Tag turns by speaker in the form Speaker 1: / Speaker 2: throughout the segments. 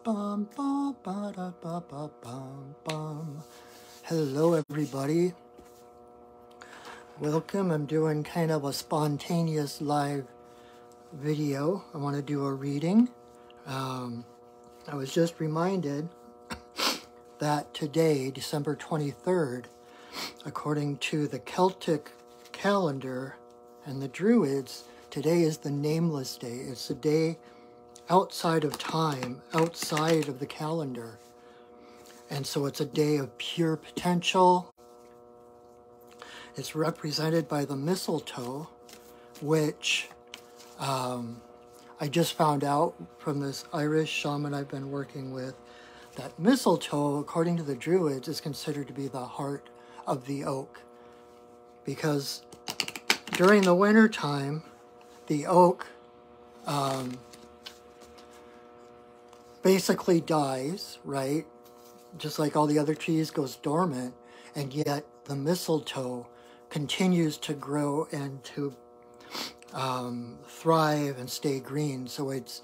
Speaker 1: Bum, bum, ba, da, ba, ba, bum, bum. Hello everybody, welcome. I'm doing kind of a spontaneous live video. I want to do a reading. I was just reminded that today, December 23rd, according to the Celtic calendar and the Druids, today is the Nameless Day. It's a day outside of time, outside of the calendar. And so it's a day of pure potential. It's represented by the mistletoe, which I just found out from this Irish shaman I've been working with, that mistletoe, according to the Druids, is considered to be the heart of the oak. Because during the winter time, the oak basically dies, right? Just like all the other trees goes dormant, and yet the mistletoe continues to grow and to thrive and stay green. So it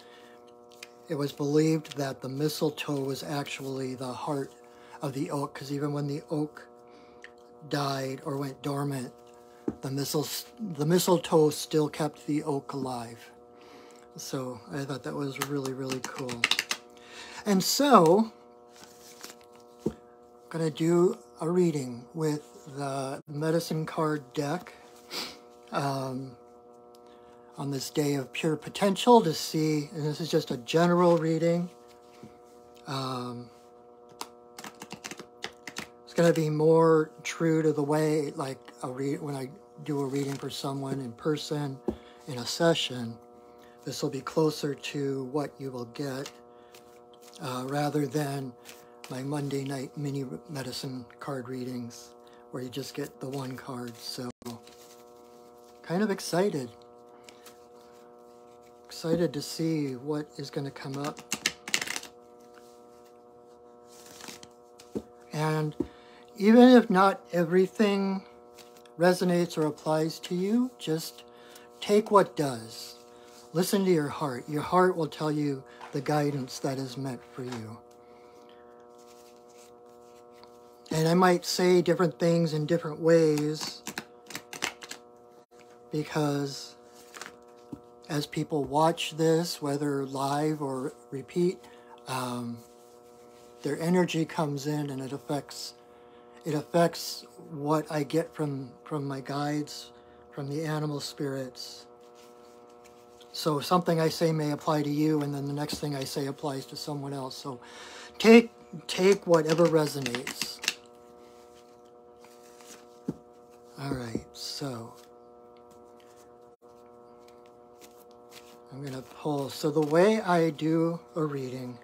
Speaker 1: was believed that the mistletoe was actually the heart of the oak, because even when the oak died or went dormant, the mistletoe still kept the oak alive. So I thought that was really, really cool. And so I'm going to do a reading with the medicine card deck on this day of pure potential to see, and this is just a general reading. It's going to be more true to the way, like when I do a reading for someone in person in a session, this will be closer to what you will get rather than my Monday night mini medicine card readings where you just get the one card. So kind of excited to see what is going to come up. And even if not everything resonates or applies to you, just take what does. Listen to your heart. Your heart will tell you the guidance that is meant for you. And I might say different things in different ways because as people watch this, whether live or repeat, their energy comes in and it affects what I get from my guides, from the animal spirits. So something I say may apply to you, and then the next thing I say applies to someone else. So take whatever resonates. All right, so I'm going to pull. So the way I do a reading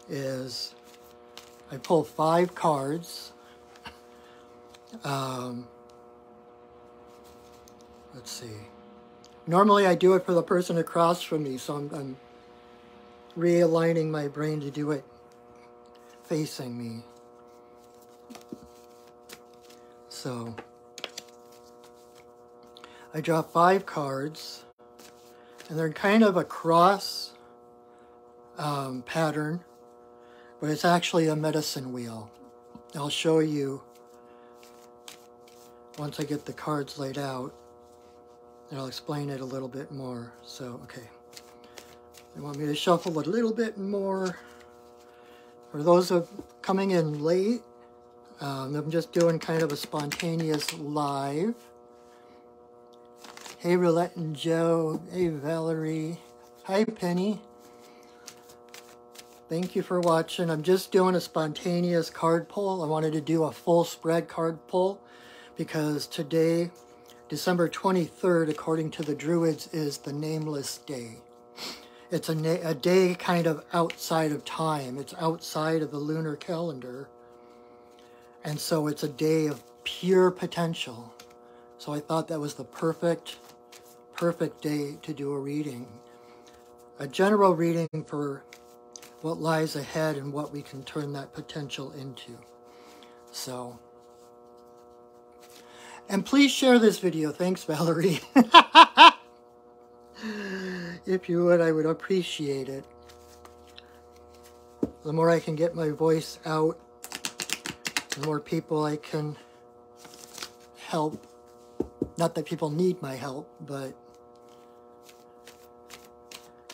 Speaker 1: is I pull 5 cards. Let's see. Normally I do it for the person across from me, so I'm realigning my brain to do it facing me. So I draw 5 cards, and they're kind of a cross pattern, but it's actually a medicine wheel. I'll show you once I get the cards laid out, and I'll explain it a little bit more. So, okay. They want me to shuffle a little bit more. For those of coming in late, I'm just doing kind of a spontaneous live. Hey, Roulette and Joe. Hey, Valerie. Hi, Penny. Thank you for watching. I'm just doing a spontaneous card pull. I wanted to do a full spread card pull because today, December 23rd, according to the Druids, is the Nameless Day. It's a day kind of outside of time. It's outside of the lunar calendar. And so it's a day of pure potential. So I thought that was the perfect day to do a reading. A general reading for what lies ahead and what we can turn that potential into. So, and please share this video. Thanks, Valerie. If you would, I would appreciate it. The more I can get my voice out, the more people I can help. Not that people need my help, but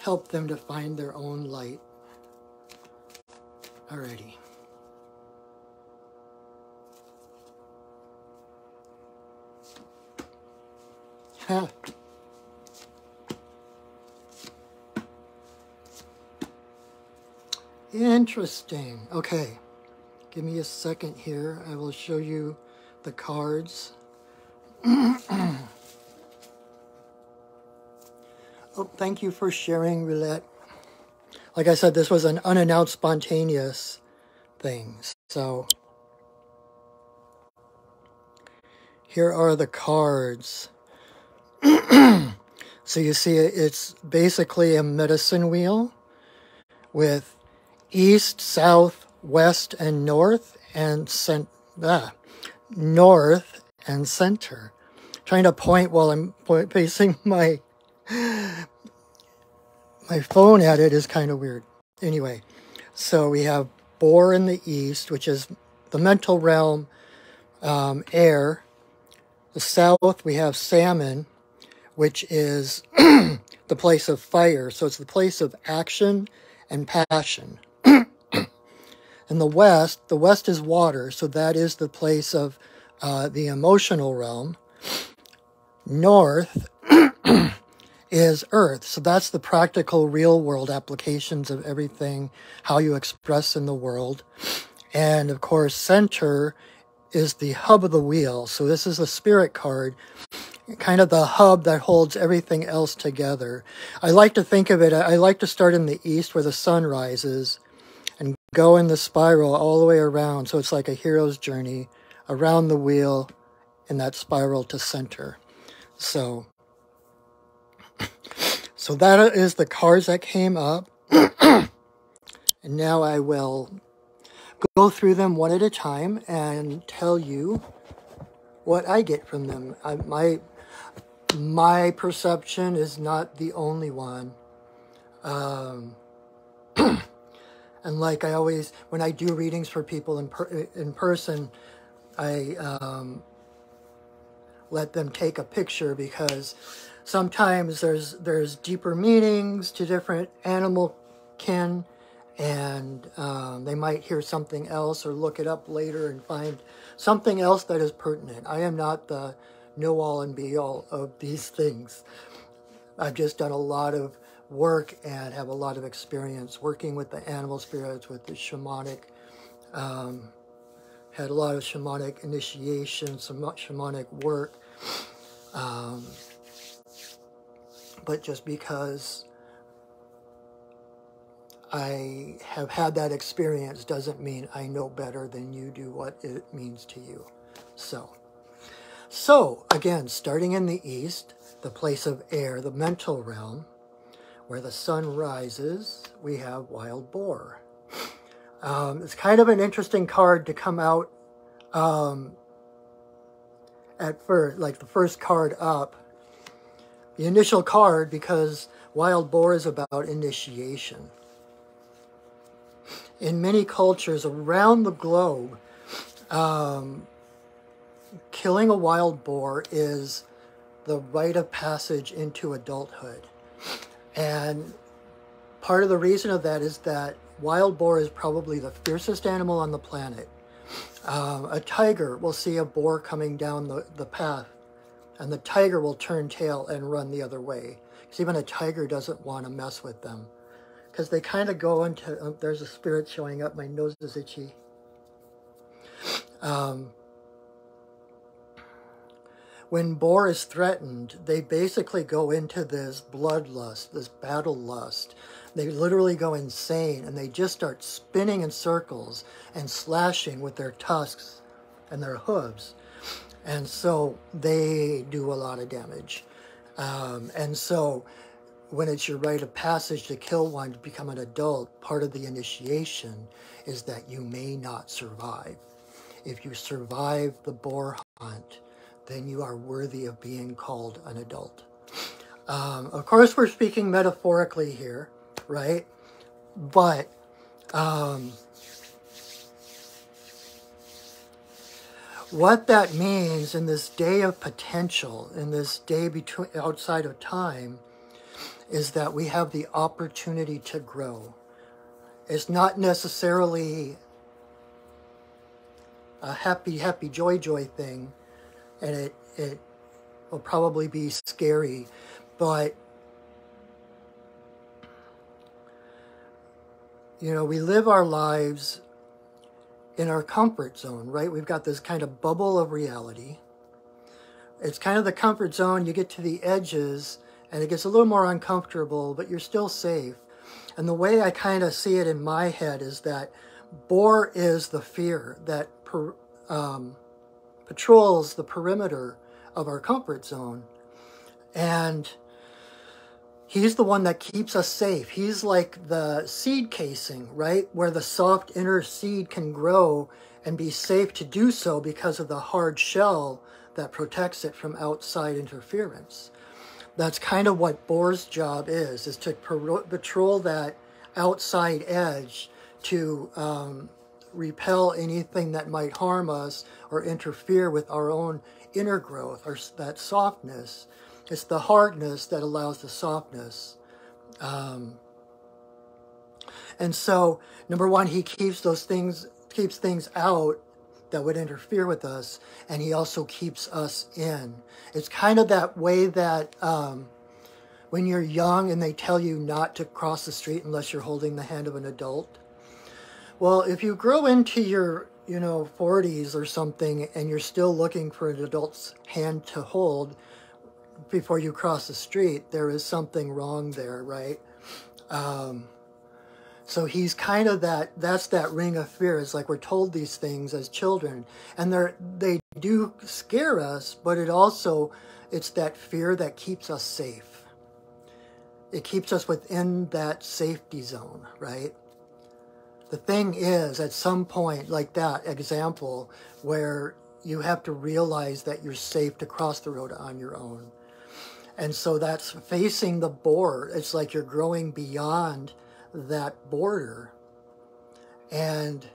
Speaker 1: help them to find their own light. Alrighty. Huh. Interesting. Okay. Give me a second here. I will show you the cards. Oh, thank you for sharing, Roulette. Like I said, this was an unannounced, spontaneous thing. So here are the cards. So you see, it's basically a medicine wheel with east, south, west, and north, and north and center. Trying to point while I'm facing my phone at it is kind of weird. Anyway, so we have boar in the east, which is the mental realm, air. The south, we have salmon, which is the place of fire. So it's the place of action and passion. And the west is water. So that is the place of the emotional realm. North is earth. So that's the practical real world applications of everything, how you express in the world. And of course, center is the hub of the wheel. So this is the spirit card, kind of the hub that holds everything else together. I like to think of it, I like to start in the east where the sun rises and go in the spiral all the way around. So it's like a hero's journey around the wheel in that spiral to center. So that is the cards that came up. And now I will go through them one at a time and tell you what I get from them. My perception is not the only one. And like I always, when I do readings for people in person, I let them take a picture, because sometimes there's deeper meanings to different animal kin, and they might hear something else or look it up later and find something else that is pertinent. I am not the know-all and be-all of these things. I've just done a lot of work and have a lot of experience working with the animal spirits, with the shamanic, had a lot of shamanic initiation, some shamanic work. But just because I have had that experience doesn't mean I know better than you do what it means to you. So again, starting in the east, the place of air, the mental realm, where the sun rises, we have wild boar. It's kind of an interesting card to come out at first, like the first card up. The initial card, because wild boar is about initiation. In many cultures around the globe, killing a wild boar is the rite of passage into adulthood. And part of the reason of that is that wild boar is probably the fiercest animal on the planet. A tiger will see a boar coming down the path, and the tiger will turn tail and run the other way. Because even a tiger doesn't want to mess with them. Because they kind of go into, there's a spirit showing up, my nose is itchy. When boar is threatened, they basically go into this bloodlust, this battle lust. They literally go insane, and they just start spinning in circles and slashing with their tusks and their hooves. And so they do a lot of damage. And so when it's your rite of passage to kill one, to become an adult, part of the initiation is that you may not survive. If you survive the boar hunt, then you are worthy of being called an adult. Of course, we're speaking metaphorically here, right? But What that means in this day of potential, in this day between outside of time, is that we have the opportunity to grow. It's not necessarily a happy, happy, joy, joy thing, and it will probably be scary, but you know, we live our lives in our comfort zone, right? We've got this kind of bubble of reality. It's kind of the comfort zone. You get to the edges and it gets a little more uncomfortable, but you're still safe. And the way I kind of see it in my head is that Boar is the fear that patrols the perimeter of our comfort zone. And he's the one that keeps us safe. He's like the seed casing, right? Where the soft inner seed can grow and be safe to do so because of the hard shell that protects it from outside interference. That's kind of what Boar's job is to patrol that outside edge to repel anything that might harm us or interfere with our own inner growth, or that softness. It's the hardness that allows the softness. And so, number one, he keeps things out that would interfere with us, and he also keeps us in. It's kind of that way that when you're young and they tell you not to cross the street unless you're holding the hand of an adult. Well, if you grow into your 40s or something and you're still looking for an adult's hand to hold before you cross the street, there is something wrong there, right? So he's kind of that's that ring of fear. It's like we're told these things as children, and they do scare us, but it's that fear that keeps us safe. It keeps us within that safety zone, right? The thing is, at some point, like that example, where you have to realize that you're safe to cross the road on your own. And so that's facing the boar. It's like you're growing beyond that border. And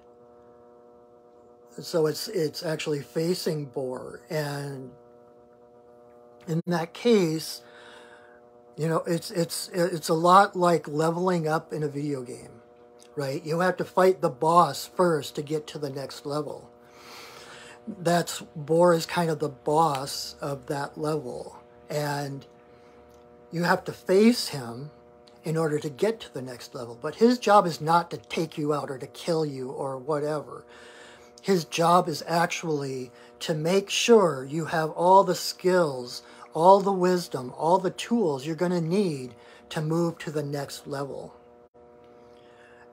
Speaker 1: so it's actually facing Boar. And in that case, it's a lot like leveling up in a video game, right? You have to fight the boss first to get to the next level. Boar is kind of the boss of that level. And you have to face him in order to get to the next level. But his job is not to take you out or to kill you or whatever. His job is actually to make sure you have all the skills, all the wisdom, all the tools you're going to need to move to the next level.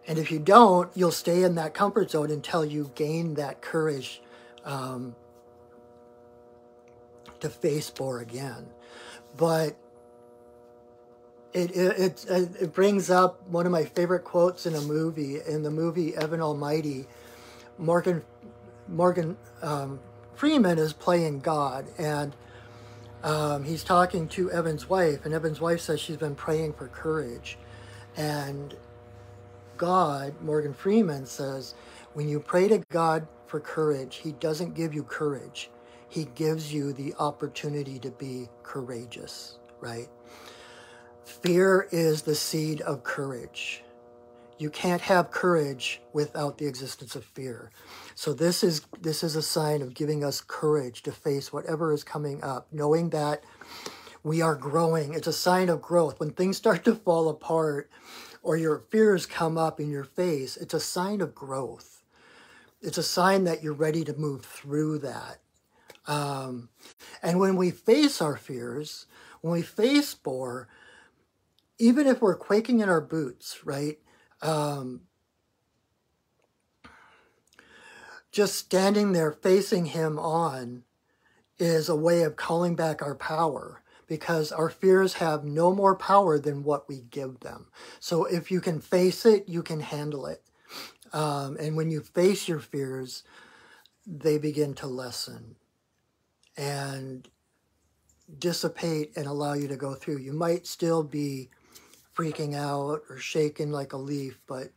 Speaker 1: And if you don't, you'll stay in that comfort zone until you gain that courage to face Boar again. But it brings up one of my favorite quotes in the movie Evan Almighty. Morgan Freeman is playing God, and he's talking to Evan's wife, and Evan's wife says she's been praying for courage. And God, Morgan Freeman says, when you pray to God for courage, he doesn't give you courage. He gives you the opportunity to be courageous, right? Fear is the seed of courage. You can't have courage without the existence of fear. So this is a sign of giving us courage to face whatever is coming up, knowing that we are growing. It's a sign of growth. When things start to fall apart or your fears come up in your face, it's a sign of growth. It's a sign that you're ready to move through that. And when we face our fears, when we face Boar, even if we're quaking in our boots, right? Just standing there facing him on is a way of calling back our power, because our fears have no more power than what we give them. So if you can face it, you can handle it. And when you face your fears, they begin to lessen and dissipate and allow you to go through. You might still be freaking out or shaking like a leaf, but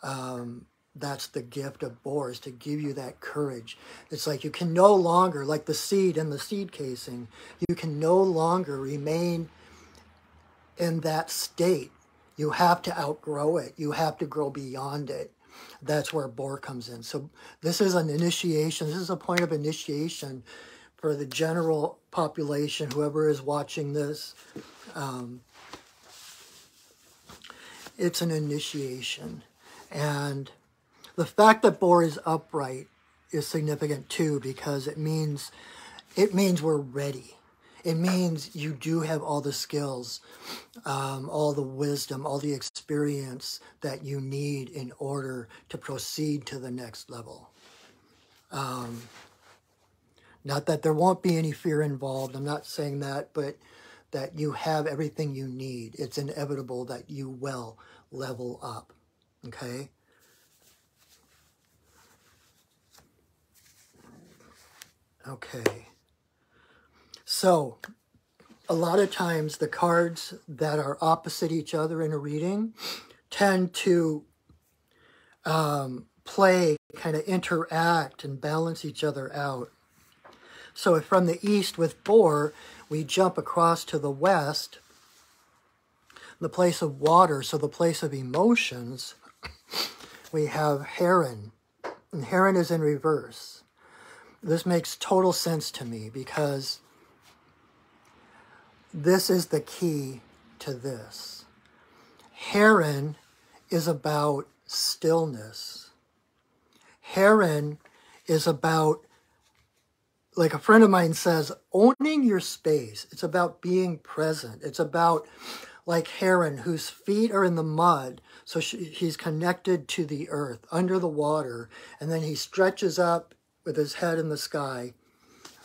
Speaker 1: That's the gift of Boar, is to give you that courage. It's like you can no longer, like the seed in the seed casing, you can no longer remain in that state. You have to outgrow it. You have to grow beyond it. That's where Boar comes in. So this is an initiation. This is a point of initiation for the general population, whoever is watching this. It's an initiation. And the fact that Boar is upright is significant too, because it means we're ready. It means you do have all the skills, all the wisdom, all the experience that you need in order to proceed to the next level. Not that there won't be any fear involved. I'm not saying that, but that you have everything you need. It's inevitable that you will level up. Okay? Okay. So, a lot of times the cards that are opposite each other in a reading tend to play, kind of interact and balance each other out. So if from the east with Boar, we jump across to the west, the place of water, so the place of emotions, we have Heron. And Heron is in reverse. This makes total sense to me because this is the key to this. Heron is about stillness. Heron is about, like a friend of mine says, owning your space. It's about being present. It's about, like Heron, whose feet are in the mud, so he's connected to the earth, under the water, and then he stretches up with his head in the sky,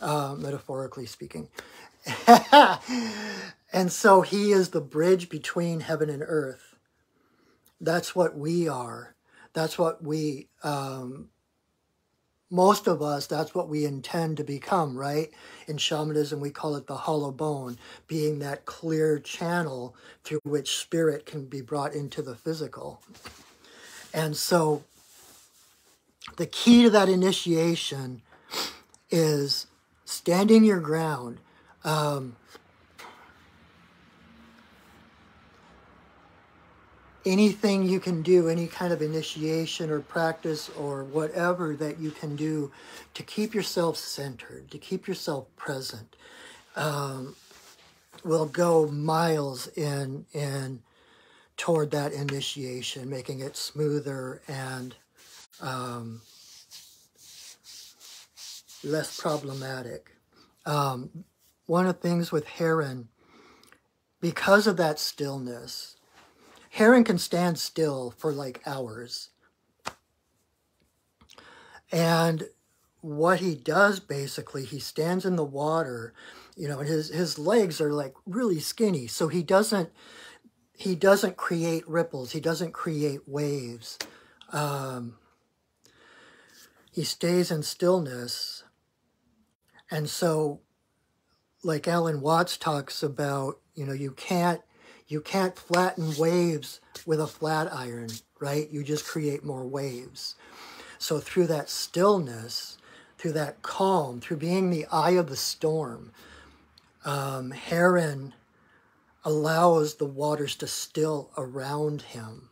Speaker 1: metaphorically speaking. And so he is the bridge between heaven and earth. That's what we are. That's what we... most of us, that's what we intend to become, right? In shamanism, we call it the hollow bone, being that clear channel through which spirit can be brought into the physical. And so the key to that initiation is standing your ground. Anything you can do, any kind of initiation or practice or whatever that you can do to keep yourself centered, to keep yourself present, will go miles in toward that initiation, making it smoother and less problematic. One of the things with Heron, because of that stillness, Heron can stand still for like hours. And what he does basically, he stands in the water, you know, and his legs are like really skinny. So he doesn't create ripples. He doesn't create waves. He stays in stillness. And so, like Alan Watts talks about, you know, you can't flatten waves with a flat iron, right? You just create more waves. So through that stillness, through that calm, through being the eye of the storm, Heron allows the waters to still around him.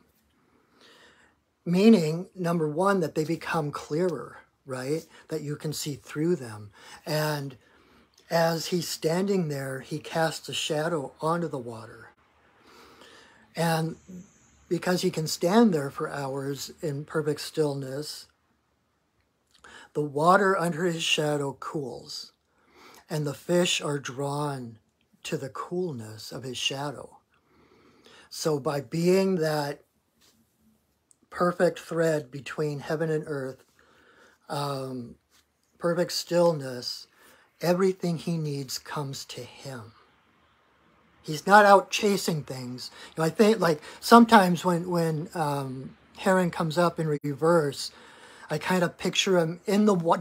Speaker 1: Meaning, number one, that they become clearer, right? That you can see through them. And as he's standing there, he casts a shadow onto the water. And because he can stand there for hours in perfect stillness, the water under his shadow cools, and the fish are drawn to the coolness of his shadow. So by being that perfect thread between heaven and earth, perfect stillness, everything he needs comes to him. He's not out chasing things. You know, I think, like, sometimes when Heron comes up in reverse, I kind of picture him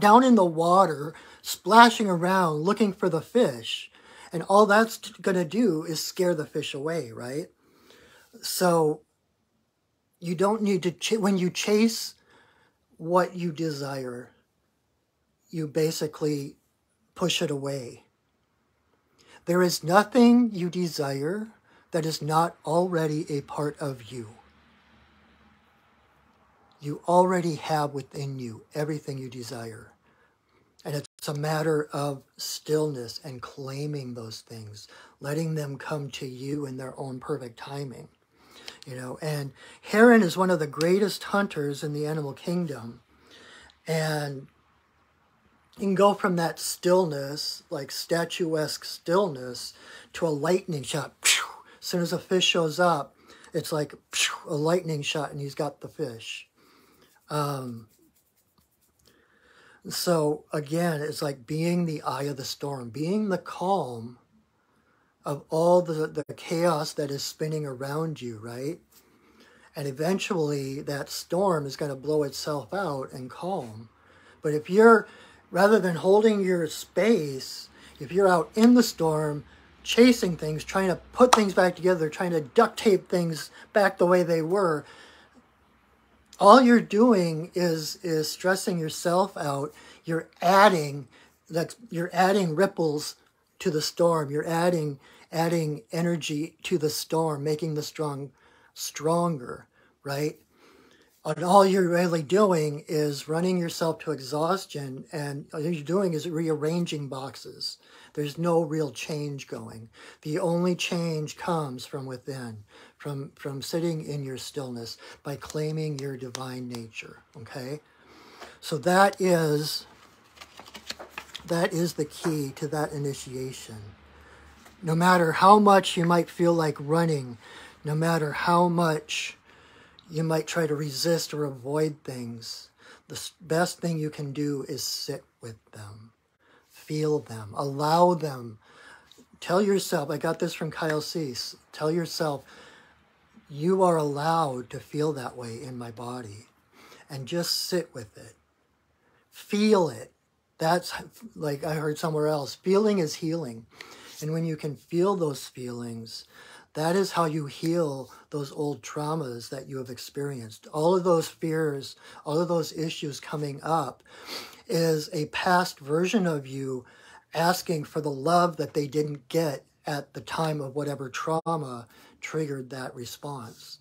Speaker 1: down in the water, splashing around, looking for the fish. And all that's going to do is scare the fish away, right? So You don't need to, when you chase what you desire, you basically push it away. There is nothing you desire that is not already a part of you. You already have within you everything you desire. And it's a matter of stillness and claiming those things, letting them come to you in their own perfect timing. You know, and heron is one of the greatest hunters in the animal kingdom. And you can go from that stillness, like statuesque stillness, to a lightning shot. As soon as a fish shows up, it's like a lightning shot and he's got the fish. So again, it's like being the eye of the storm, being the calm of all the chaos that is spinning around you, right? And eventually that storm is going to blow itself out and calm. But if you're, rather than holding your space, if you're out in the storm, chasing things, trying to put things back together, trying to duct tape things back the way they were, all you're doing is stressing yourself out. You're adding ripples to the storm. You're adding energy to the storm, making the storm stronger, right? And all you're really doing is running yourself to exhaustion, and all you're doing is rearranging boxes. There's no real change going. The only change comes from within, from sitting in your stillness, by claiming your divine nature, okay? So that is the key to that initiation. No matter how much you might feel like running, no matter how much you might try to resist or avoid things, the best thing you can do is sit with them, feel them, allow them. Tell yourself, I got this from Kyle Cease, tell yourself, you are allowed to feel that way in my body, and just sit with it. Feel it. That's like I heard somewhere else. Feeling is healing. And when you can feel those feelings, that is how you heal those old traumas that you have experienced. All of those fears, all of those issues coming up is a past version of you asking for the love that they didn't get at the time of whatever trauma triggered that response.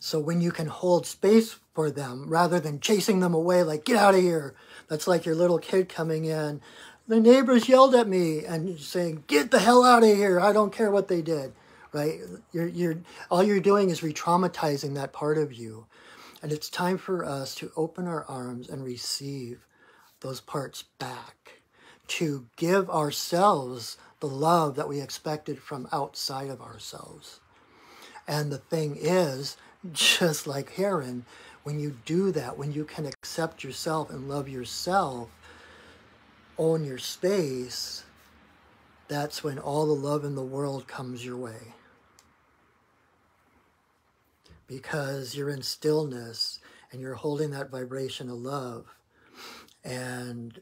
Speaker 1: So when you can hold space for them rather than chasing them away like, get out of here. That's like your little kid coming in. The neighbors yelled at me and saying, get the hell out of here. I don't care what they did. Right? All you're doing is re-traumatizing that part of you. And it's time for us to open our arms and receive those parts back, to give ourselves the love that we expected from outside of ourselves. And the thing is, just like Heron, when you do that, when you can accept yourself and love yourself, own your space, that's when all the love in the world comes your way. Because you're in stillness and you're holding that vibration of love. And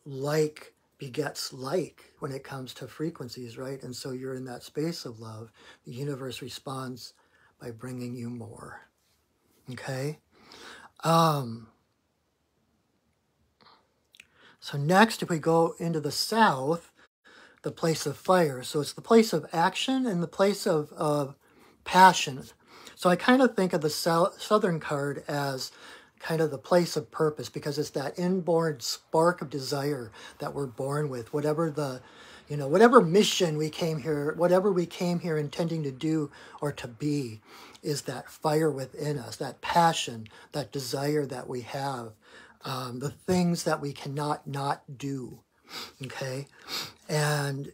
Speaker 1: like begets like when it comes to frequencies, right? And so you're in that space of love. The universe responds by bringing you more. Okay? So next, if we go into the south, the place of fire. So it's the place of action and the place of passion. So I kind of think of the southern card as kind of the place of purpose, because it's that inborn spark of desire that we're born with. Whatever whatever mission we came here, whatever we came here intending to do or to be, is that fire within us, that passion, that desire that we have, the things that we cannot not do. Okay, and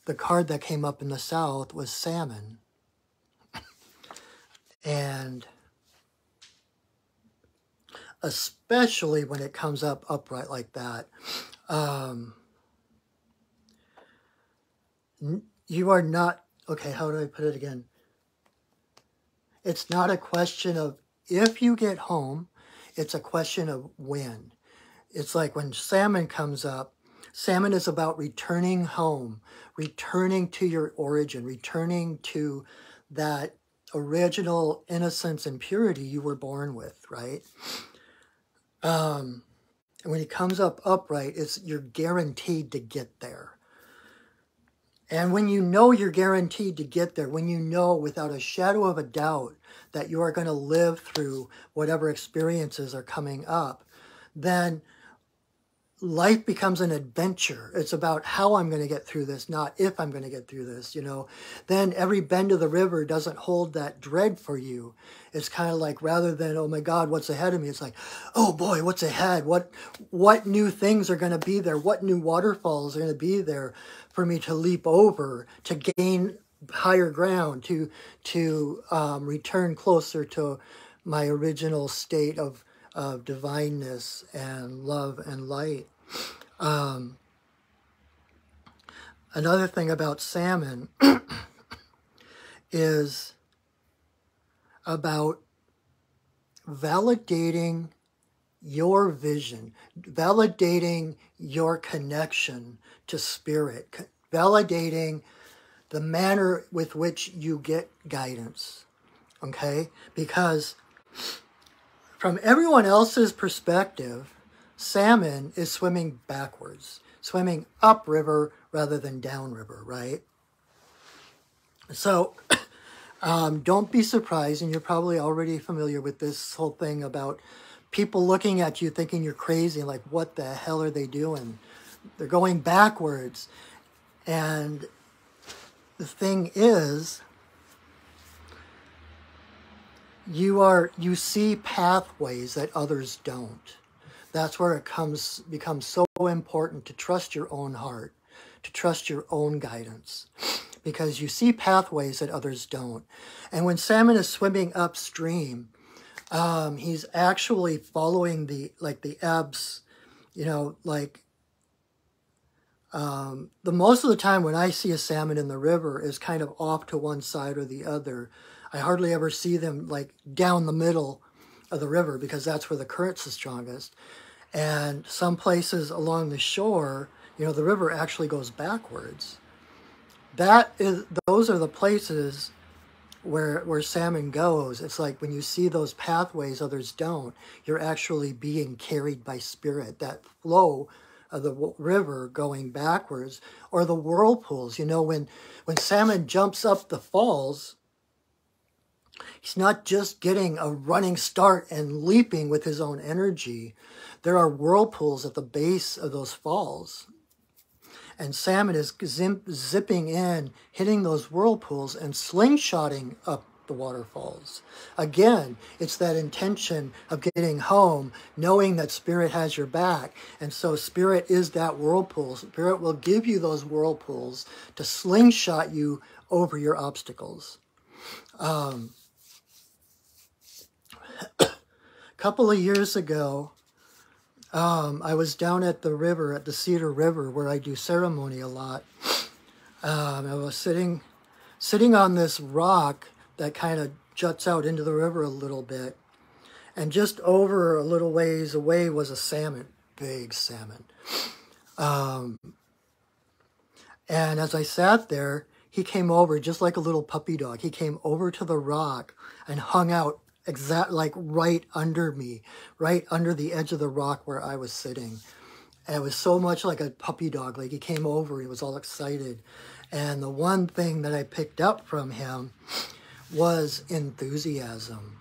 Speaker 1: the card that came up in the south was salmon. And especially when it comes up upright like that, you are not, okay, how do I put it again? It's not a question of if you get home, it's a question of when. It's like when salmon comes up, salmon is about returning home, returning to your origin, returning to that original innocence and purity you were born with, right? And when he comes up upright, you're guaranteed to get there. And when you know you're guaranteed to get there, when you know without a shadow of a doubt that you are going to live through whatever experiences are coming up, then life becomes an adventure. It's about how I'm going to get through this, not if I'm going to get through this, Then every bend of the river doesn't hold that dread for you. It's kind of like, rather than, oh my God, what's ahead of me? It's like, oh boy, what's ahead? What new things are going to be there? What new waterfalls are going to be there for me to leap over, to gain higher ground, to return closer to my original state of divineness and love and light. Another thing about salmon is about validating your vision, validating your connection to spirit, validating the manner with which you get guidance, okay? Because from everyone else's perspective, salmon is swimming backwards, swimming upriver rather than downriver, right? So don't be surprised, and you're probably already familiar with this whole thing about people looking at you thinking you're crazy, like, what the hell are they doing? They're going backwards. And the thing is, you see pathways that others don't. That's where it becomes so important to trust your own heart, to trust your own guidance, because you see pathways that others don't. And when salmon is swimming upstream, he's actually following the ebbs, the most of the time when I see a salmon in the river is kind of off to one side or the other. I hardly ever see them like down the middle of the river, because that's where the current's the strongest. And some places along the shore, the river actually goes backwards. Those are the places where salmon goes. It's like when you see those pathways others don't, you're actually being carried by spirit. That flow of the river going backwards, or the whirlpools. When salmon jumps up the falls, he's not just getting a running start and leaping with his own energy. There are whirlpools at the base of those falls. And salmon is zipping in, hitting those whirlpools and slingshotting up the waterfalls. Again, it's that intention of getting home, knowing that spirit has your back. And so spirit is that whirlpool. Spirit will give you those whirlpools to slingshot you over your obstacles. A couple of years ago, I was down at the river, at the Cedar River, where I do ceremony a lot. I was sitting on this rock that kind of juts out into the river a little bit. And just over a little ways away was a salmon, big salmon. And as I sat there, he came over just like a little puppy dog. He came over to the rock and hung out right under me, right under the edge of the rock where I was sitting. And it was so much like a puppy dog. Like, he came over, he was all excited. And the one thing that I picked up from him was enthusiasm,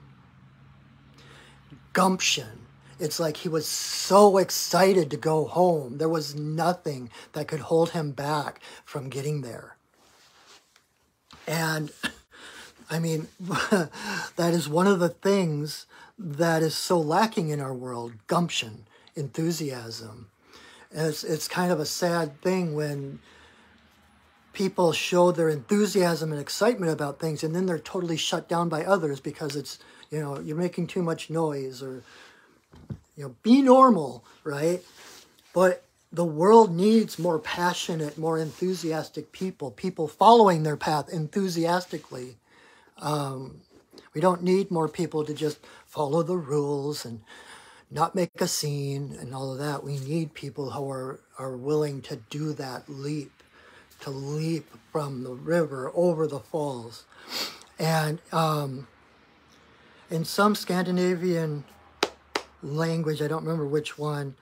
Speaker 1: gumption. It's like he was so excited to go home. There was nothing that could hold him back from getting there. And I mean, that is one of the things that is so lacking in our world: gumption, enthusiasm. And it's kind of a sad thing when people show their enthusiasm and excitement about things, and then they're totally shut down by others because it's, you're making too much noise, or, be normal, right? But the world needs more passionate, more enthusiastic people following their path enthusiastically. We don't need more people to just follow the rules and not make a scene and all of that. We need people who are willing to do that leap, to leap from the river over the falls. And in some Scandinavian language, I don't remember which one,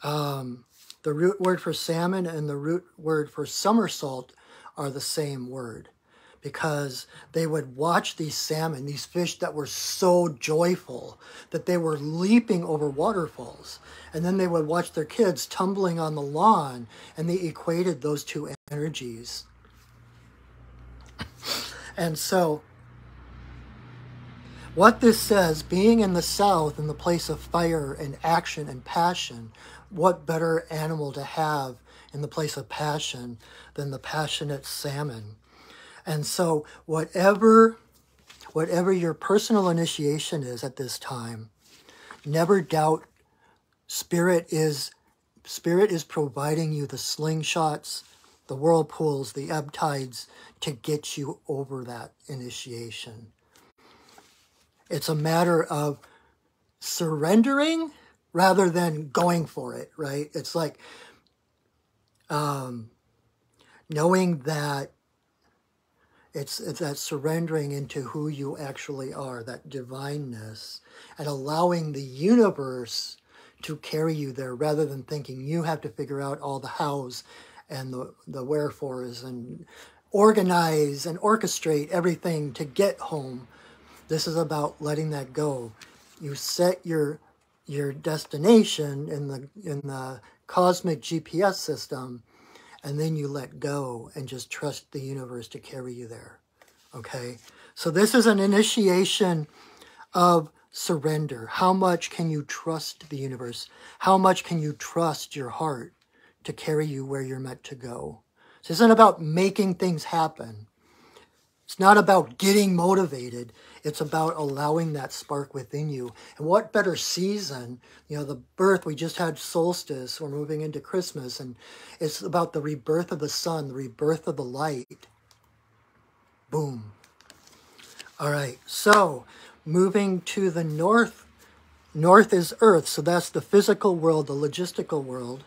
Speaker 1: the root word for salmon and the root word for somersault are the same word, because they would watch these salmon, these fish that were so joyful that they were leaping over waterfalls. And then they would watch their kids tumbling on the lawn, and they equated those two energies. And so what this says, being in the South, in the place of fire and action and passion, what better animal to have in the place of passion than the passionate salmon? And so whatever your personal initiation is at this time, never doubt Spirit is providing you the slingshots, the whirlpools, the ebb tides to get you over that initiation. It's a matter of surrendering rather than going for it, right? It's like knowing that it's that surrendering into who you actually are, that divineness, and allowing the universe to carry you there rather than thinking you have to figure out all the hows and the wherefores and organize and orchestrate everything to get home. This is about letting that go. You set your destination in the cosmic GPS system, and then you let go and just trust the universe to carry you there. Okay? So this is an initiation of surrender. How much can you trust the universe? How much can you trust your heart to carry you where you're meant to go? This isn't about making things happen. It's not about getting motivated. It's about allowing that spark within you. And what better season, the birth, we just had solstice, we're moving into Christmas, and it's about the rebirth of the sun, the rebirth of the light. Boom. All right, so moving to the north. North is Earth, so that's the physical world, the logistical world.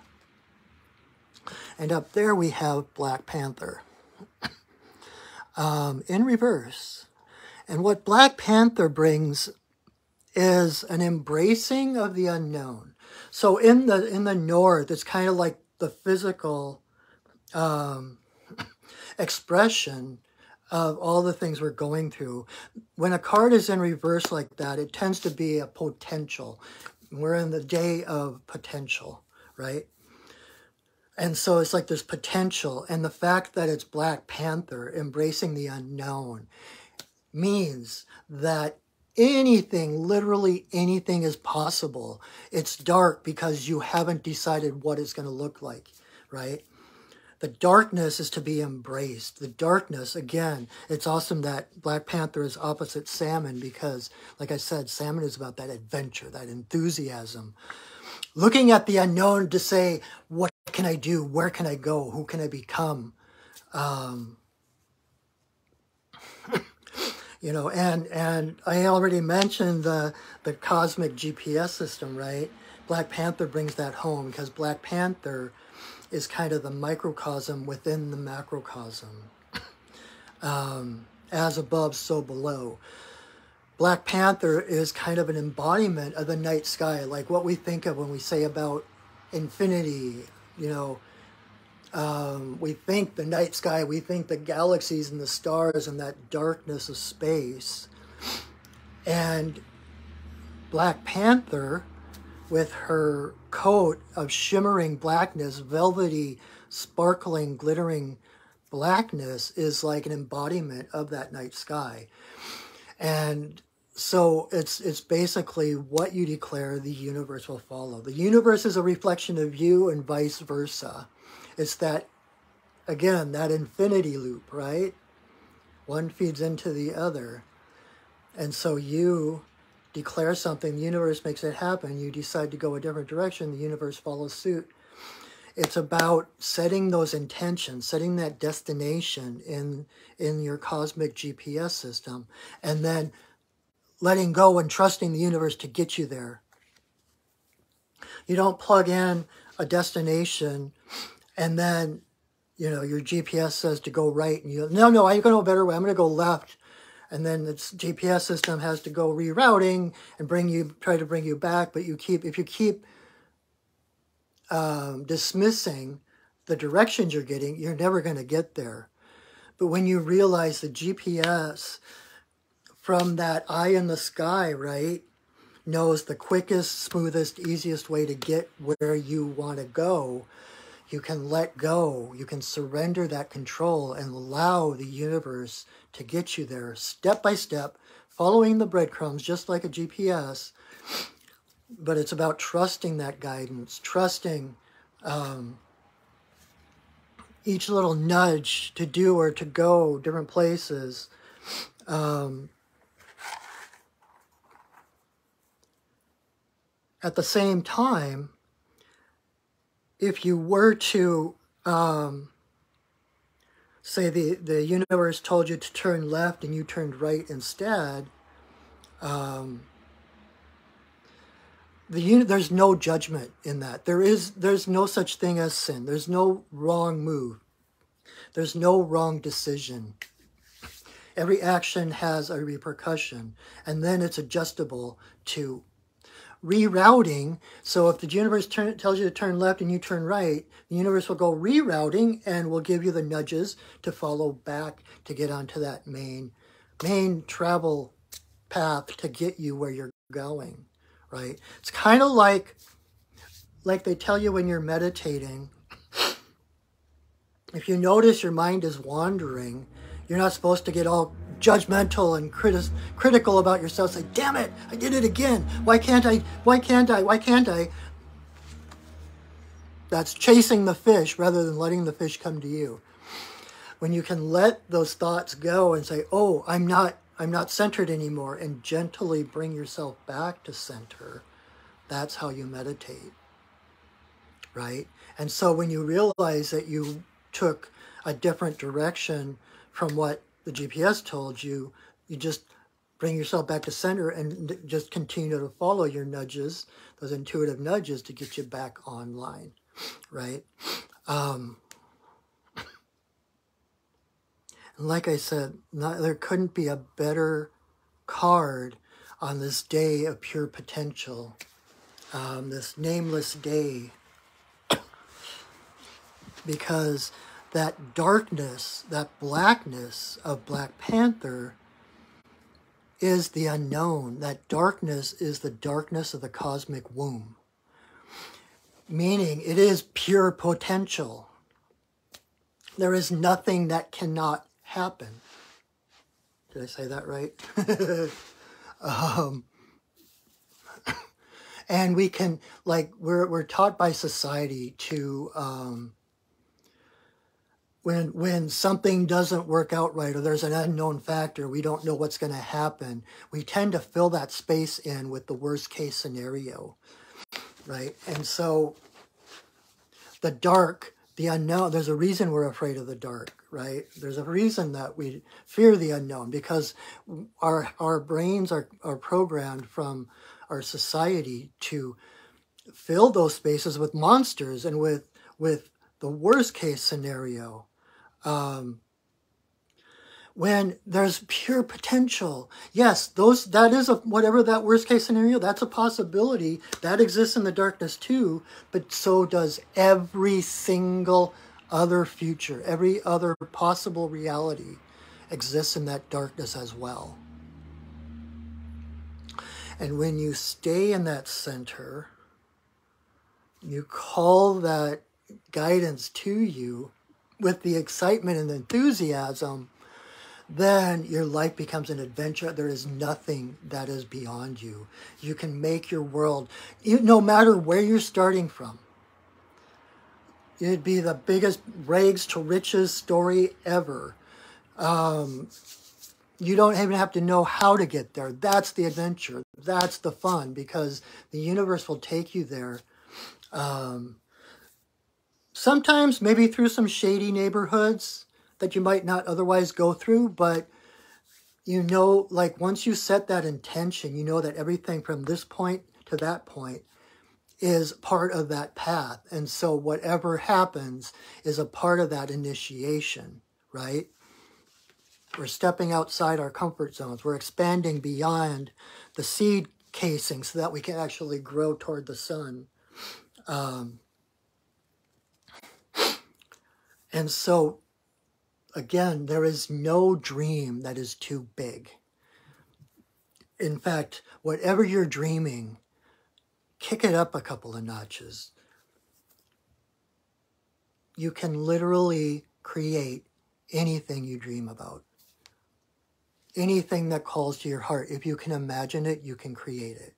Speaker 1: And up there we have Black Panther in reverse. And what Black Panther brings is an embracing of the unknown. So in the north, it's kind of like the physical expression of all the things we're going through. When a card is in reverse like that, it tends to be a potential. We're in the day of potential, right? And so it's like there's potential. And the fact that it's Black Panther, embracing the unknown, means that anything, literally anything is possible. It's dark because you haven't decided what it's going to look like, right? The darkness is to be embraced. The darkness, again, it's awesome that Black Panther is opposite salmon because, like I said, salmon is about that adventure, that enthusiasm. Looking at the unknown to say, what can I do? Where can I go? Who can I become? And I already mentioned the cosmic GPS system, right? Black Panther brings that home because Black Panther is kind of the microcosm within the macrocosm. As above, so below. Black Panther is kind of an embodiment of the night sky, like what we think of when we say about infinity. We think the night sky, we think the galaxies and the stars and that darkness of space. And Black Panther, with her coat of shimmering blackness, velvety, sparkling, glittering blackness, is like an embodiment of that night sky. And so it's basically what you declare, the universe will follow. The universe is a reflection of you and vice versa. It's that, again, that infinity loop, right? One feeds into the other. And so you declare something, the universe makes it happen. You decide to go a different direction, the universe follows suit. It's about setting those intentions, setting that destination in your cosmic GPS system, and then letting go and trusting the universe to get you there. You don't plug in a destination and then, your GPS says to go right, and no, I'm going to go a better way. I'm going to go left. and then its GPS system has to go rerouting and try to bring you back. But if you keep dismissing the directions you're getting, you're never going to get there. But when you realize the GPS from that eye in the sky, right, knows the quickest, smoothest, easiest way to get where you want to go, you can let go, you can surrender that control and allow the universe to get you there step by step, following the breadcrumbs just like a GPS. But it's about trusting that guidance, trusting each little nudge to do or to go different places. At the same time, if you were to, say the universe told you to turn left and you turned right instead, there's no judgment in that. There's no such thing as sin. There's no wrong move. There's no wrong decision. Every action has a repercussion, and then it's adjustable to rerouting. So if the universe tells you to turn left and you turn right, the universe will go rerouting and will give you the nudges to follow back to get onto that main travel path to get you where you're going, right? It's kind of like they tell you when you're meditating, if you notice your mind is wandering, you're not supposed to get all judgmental and critical about yourself. Say, damn it, I did it again. Why can't I? Why can't I? Why can't I? That's chasing the fish rather than letting the fish come to you. When you can let those thoughts go and say, oh, I'm not centered anymore, and gently bring yourself back to center, that's how you meditate, right? And so when you realize that you took a different direction from what the GPS told you, you just bring yourself back to center and just continue to follow your nudges, those intuitive nudges, to get you back online, right? And like I said, there couldn't be a better card on this day of pure potential, this nameless day, because that darkness, that blackness of Black Panther is the unknown. That darkness is the darkness of the cosmic womb, meaning it is pure potential. There is nothing that cannot happen. Did I say that right? And we can, like, we're taught by society to, when something doesn't work out right, or there's an unknown factor, we don't know what's going to happen, we tend to fill that space in with the worst case scenario, right? And so the dark, the unknown, there's a reason we're afraid of the dark, right? There's a reason that we fear the unknown, because our brains are programmed from our society to fill those spaces with monsters and with the worst case scenario. When there's pure potential, yes, that is whatever that worst case scenario, that's a possibility that exists in the darkness too, but so does every single other future, every other possible reality exists in that darkness as well. And when you stay in that center, you call that guidance to you with the excitement and enthusiasm, then your life becomes an adventure. There is nothing that is beyond you. You can make your world, no matter where you're starting from. It'd be the biggest rags to riches story ever. You don't even have to know how to get there. That's the adventure. That's the fun, because the universe will take you there. Sometimes maybe through some shady neighborhoods that you might not otherwise go through, but you know, like once you set that intention, you know that everything from this point to that point is part of that path. And so whatever happens is a part of that initiation, right? We're stepping outside our comfort zones. We're expanding beyond the seed casing so that we can actually grow toward the sun. And so, again, there is no dream that is too big. In fact, whatever you're dreaming, kick it up a couple of notches. You can literally create anything you dream about. Anything that calls to your heart. If you can imagine it, you can create it.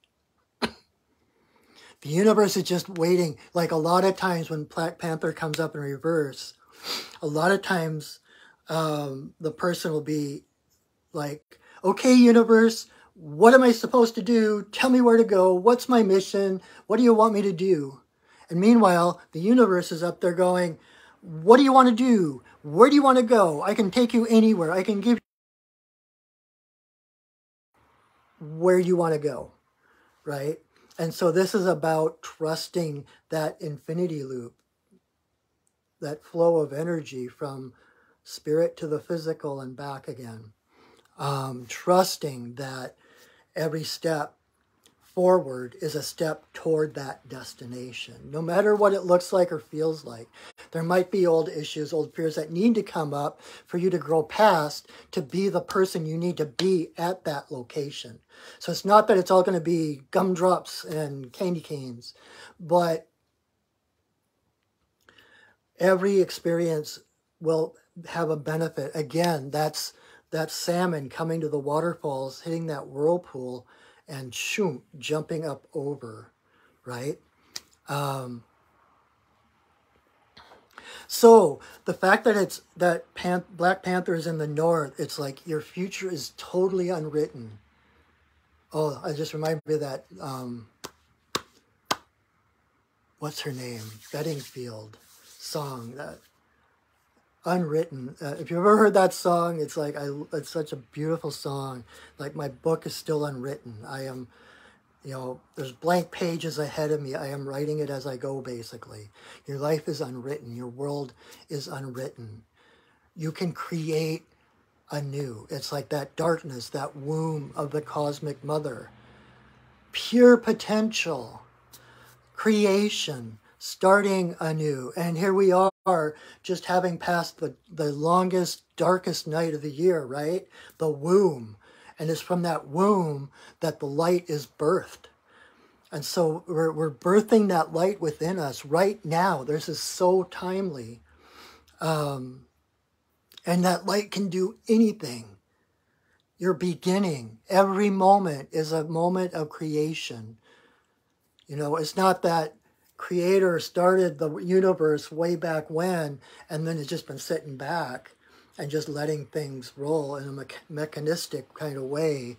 Speaker 1: The universe is just waiting. Like a lot of times when Black Panther comes up in reverse, a lot of times the person will be like, okay, universe, what am I supposed to do? Tell me where to go. What's my mission? What do you want me to do? And meanwhile, the universe is up there going, what do you want to do? Where do you want to go? I can take you anywhere. I can give you where you want to go, right? And so this is about trusting that infinity loop, that flow of energy from spirit to the physical and back again. Trusting that every step forward is a step toward that destination, no matter what it looks like or feels like. There might be old issues, old fears that need to come up for you to grow past to be the person you need to be at that location. So it's not that it's all going to be gumdrops and candy canes, but every experience will have a benefit. Again, that's that salmon coming to the waterfalls, hitting that whirlpool, and shoom, jumping up over, right? So the fact that Black Panther is in the north, it's like your future is totally unwritten. Oh, I just reminded me of that, what's her name? Bedingfield song, that Unwritten. If you've ever heard that song, it's like, it's such a beautiful song. Like, my book is still unwritten. I am, there's blank pages ahead of me. I am writing it as I go, basically. Your life is unwritten. Your world is unwritten. You can create anew. It's like that darkness, that womb of the cosmic mother. Pure potential. Creation. Starting anew. And here we are, just having passed the longest, darkest night of the year, right? The womb. And it's from that womb that the light is birthed. And so we're birthing that light within us right now. This is so timely. And that light can do anything. Your beginning, every moment is a moment of creation. It's not that Creator started the universe way back when, and then it's just been sitting back and just letting things roll in a mechanistic kind of way.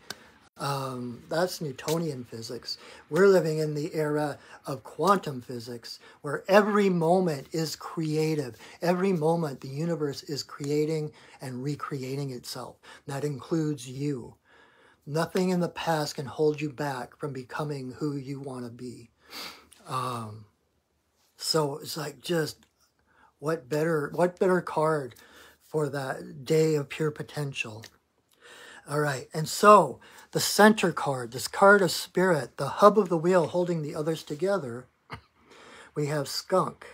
Speaker 1: That's Newtonian physics. We're living in the era of quantum physics, where every moment is creative. Every moment the universe is creating and recreating itself. That includes you. Nothing in the past can hold you back from becoming who you want to be. So it's like, just what better card for that day of pure potential. All right, and so the center card, this card of spirit, the hub of the wheel holding the others together, we have skunk.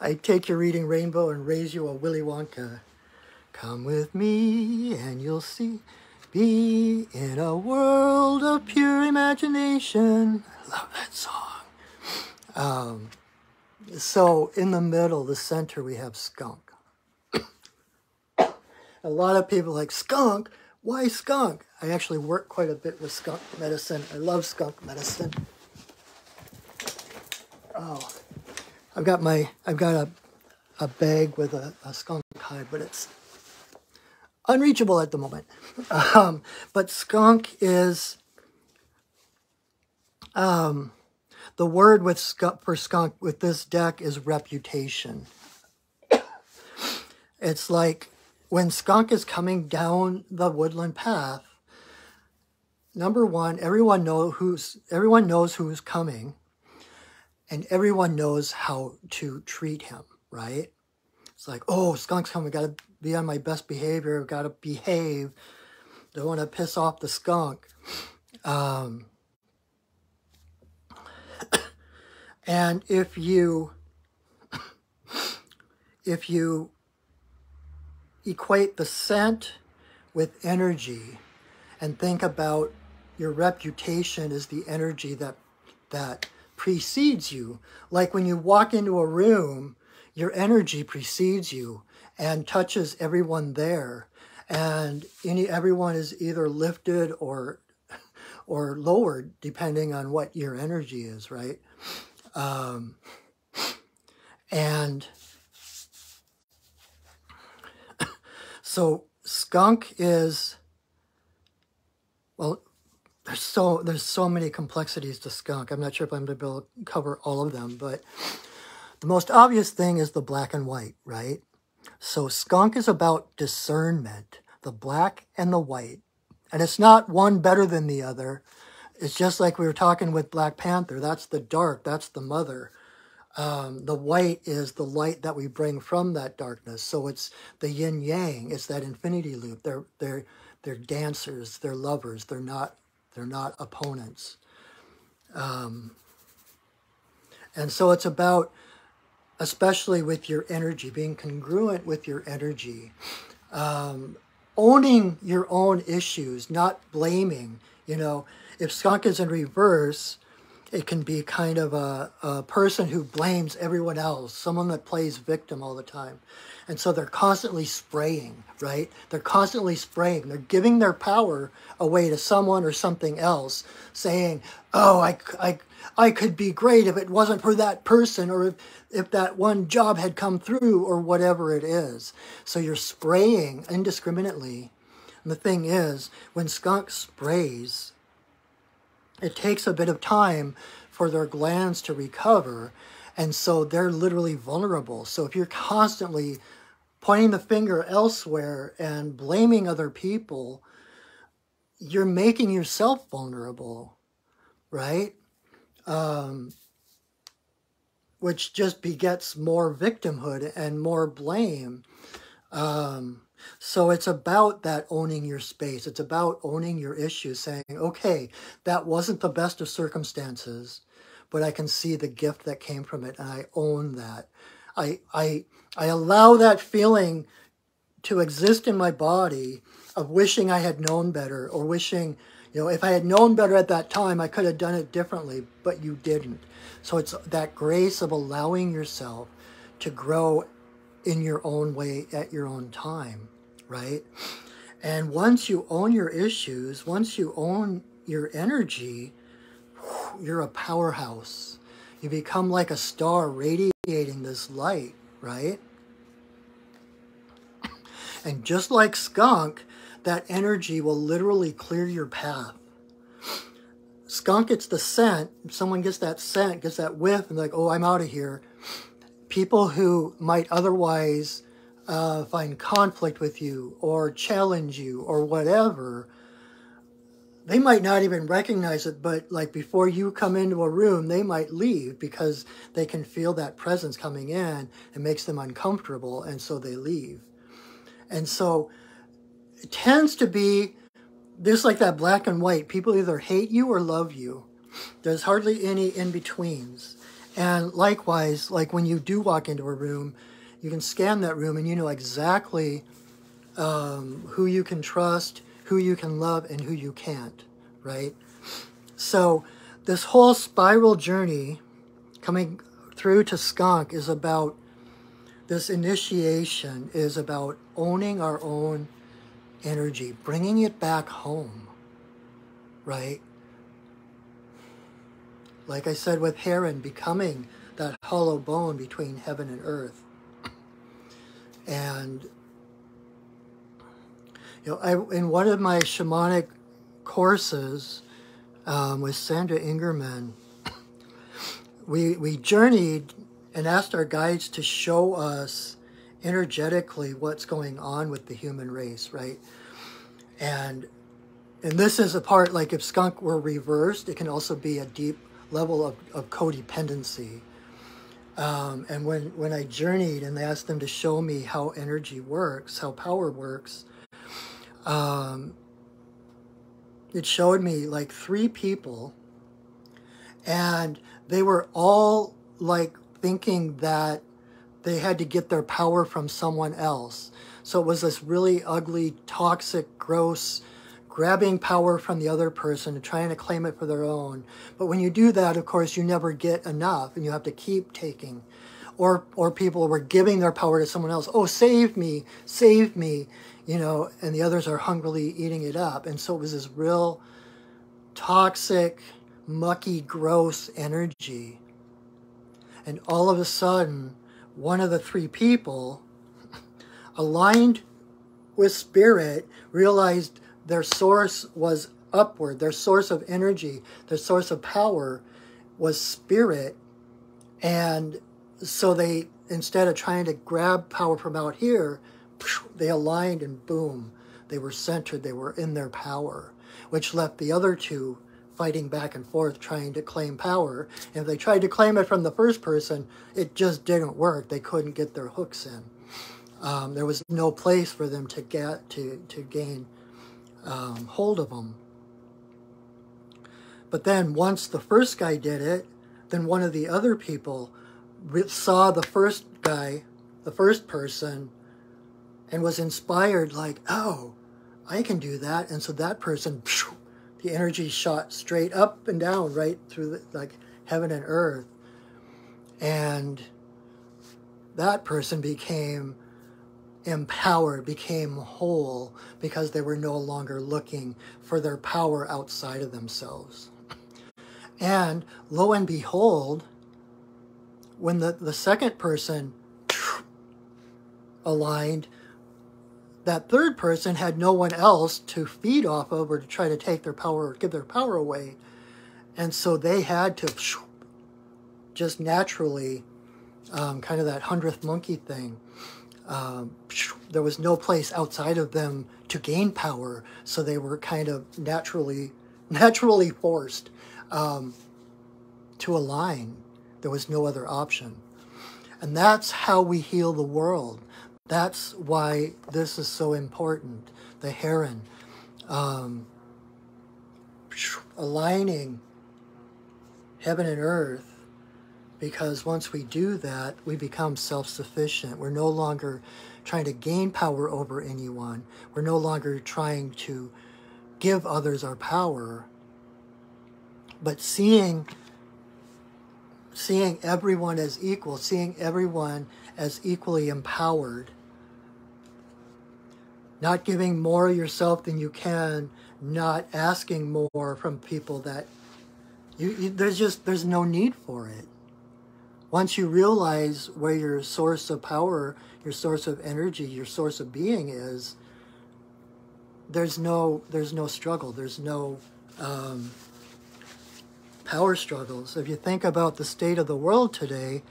Speaker 1: I take your reading rainbow and raise you a Willy Wonka. Come with me and you'll see. Be in a world of pure imagination. I love that song. So in the middle, the center, we have skunk. A lot of people are like, skunk? Why skunk? I actually work quite a bit with skunk medicine. I love skunk medicine. Oh, I've got a bag with a skunk hide, but it's unreachable at the moment. But skunk is, the word for skunk with this deck is reputation. It's like when skunk is coming down the woodland path, number one, everyone knows who's coming, and everyone knows how to treat him. right? It's like, oh, skunk's coming, got to be on my best behavior, got to behave, don't want to piss off the skunk. And if you equate the scent with energy and think about your reputation as the energy that precedes you, like when you walk into a room, your energy precedes you and touches everyone there, and everyone is either lifted or lowered depending on what your energy is, right? And so skunk is, well, there's so many complexities to skunk. I'm not sure if I'm going to be able to cover all of them, but the most obvious thing is the black and white, right? So skunk is about discernment, the black and the white. And it's not one better than the other. It's just like we were talking with Black Panther. That's the dark, that's the mother. The white is the light that we bring from that darkness. So it's the yin yang. It's that infinity loop. They're dancers. They're lovers. They're not opponents. And so it's about, especially with your energy, being congruent with your energy, owning your own issues, not blaming. You know, if skunk is in reverse, it can be kind of a person who blames everyone else, someone that plays victim all the time. And so they're constantly spraying, right? They're constantly spraying. They're giving their power away to someone or something else, saying, oh, I could be great if it wasn't for that person, or if that one job had come through, or whatever it is. So you're spraying indiscriminately. And the thing is, when skunk sprays, it takes a bit of time for their glands to recover, and so they're literally vulnerable. So if you're constantly pointing the finger elsewhere and blaming other people, you're making yourself vulnerable, right? Which just begets more victimhood and more blame. So it's about that owning your space. It's about owning your issues, saying, okay, that wasn't the best of circumstances, but I can see the gift that came from it, and I own that. I allow that feeling to exist in my body of wishing I had known better, or wishing, if I had known better at that time, I could have done it differently, but you didn't. So it's that grace of allowing yourself to grow in your own way at your own time, right? And once you own your issues, once you own your energy, you're a powerhouse. You become like a star radiating this light, right? And just like skunk, that energy will literally clear your path. Skunk gets the scent. Someone gets that scent, gets that whiff, and like, oh, I'm out of here. People who might otherwise find conflict with you or challenge you or whatever, they might not even recognize it, but like before you come into a room, they might leave because they can feel that presence coming in. It makes them uncomfortable, and so they leave. And so it tends to be just like that black and white. People either hate you or love you. There's hardly any in-betweens. And likewise, like when you do walk into a room, you can scan that room and you know exactly who you can trust, who you can love, and who you can't, right? So this whole spiral journey coming through to skunk is about, this initiation is about owning our own energy, bringing it back home, right? Like I said with Heron, becoming that hollow bone between heaven and earth. And, in one of my shamanic courses with Sandra Ingerman, we journeyed and asked our guides to show us energetically what's going on with the human race, right? And this is a part, like if skunk were reversed, it can also be a deep level of codependency. And when I journeyed and they asked them to show me how energy works, how power works, it showed me like 3 people, and they were all like thinking that they had to get their power from someone else. So it was this really ugly, toxic, gross, grabbing power from the other person and trying to claim it for their own. But when you do that, of course, you never get enough, and you have to keep taking. Or people were giving their power to someone else. Oh, save me, you know, and the others are hungrily eating it up. And so it was this real toxic, mucky, gross energy. And all of a sudden, one of the 3 people aligned with spirit, realized their source was upward, their source of energy, their source of power was spirit. And so they, instead of trying to grab power from out here, they aligned and boom, they were centered, they were in their power, which left the other 2 fighting back and forth, trying to claim power. And if they tried to claim it from the first person, it just didn't work. They couldn't get their hooks in. There was no place for them to get to gain hold of them. But then once the first guy did it, then one of the other people saw the first guy, the first person, and was inspired, like, oh, I can do that. And so that person, the energy shot straight up and down, right through like heaven and earth. And that person became empowered, became whole, because they were no longer looking for their power outside of themselves. And lo and behold, when the second person aligned, that third person had no one else to feed off of or to try to take their power or give their power away. And so they had to just naturally, kind of that 100th monkey thing, there was no place outside of them to gain power, so they were kind of naturally forced to align. There was no other option. And that's how we heal the world. That's why this is so important. The heron. Aligning heaven and earth, because once we do that, we become self-sufficient. We're no longer trying to gain power over anyone. We're no longer trying to give others our power, but seeing everyone as equal, seeing everyone as equally empowered, not giving more of yourself than you can, not asking more from people that there's no need for it. Once you realize where your source of power, your source of energy, your source of being is, there's no struggle. There's no power struggles. If you think about the state of the world today,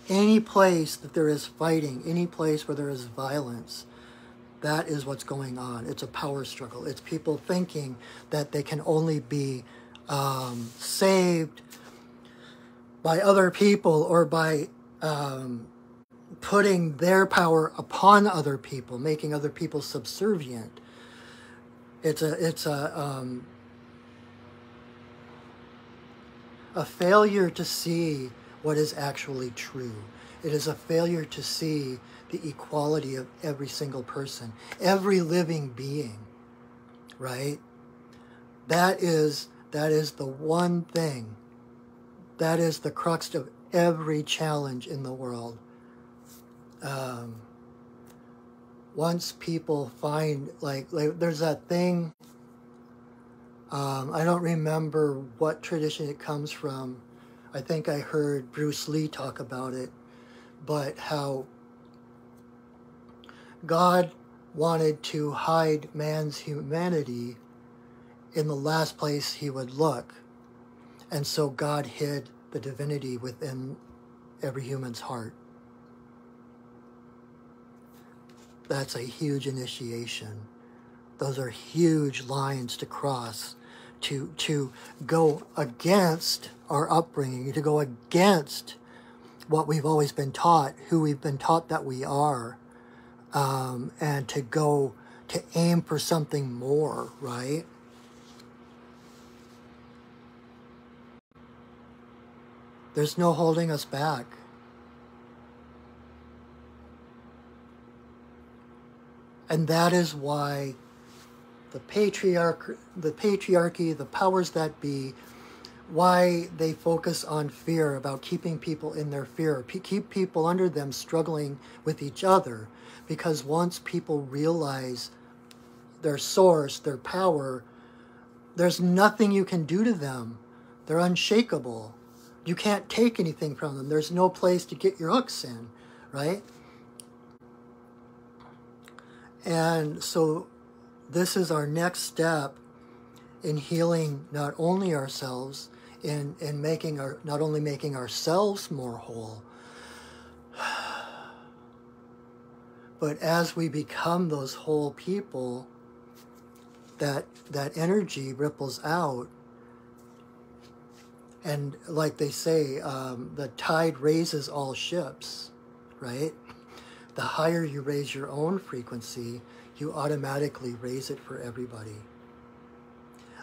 Speaker 1: any place that there is fighting, any place where there is violence, that is what's going on. It's a power struggle. It's people thinking that they can only be saved by other people, or by putting their power upon other people, making other people subservient. It's a failure to see what is actually true. It is a failure to see the equality of every single person, every living being, right? That is the one thing. That is the crux of every challenge in the world. Once people find, like there's that thing, I don't remember what tradition it comes from. I think I heard Bruce Lee talk about it, but how God wanted to hide man's humanity in the last place he would look. And so God hid the divinity within every human's heart. That's a huge initiation. Those are huge lines to cross, to go against our upbringing, to go against what we've always been taught, who we've been taught that we are, and to aim for something more, right? There's no holding us back. And that is why the patriarchy, the powers that be, why they focus on fear, about keeping people in their fear, keep people under them struggling with each other. Because once people realize their source, their power, there's nothing you can do to them. They're unshakable. You can't take anything from them. There's no place to get your hooks in, right? And so this is our next step in healing not only ourselves, in not only making ourselves more whole, but as we become those whole people, that energy ripples out. And like they say, the tide raises all ships, right? The higher you raise your own frequency, you automatically raise it for everybody.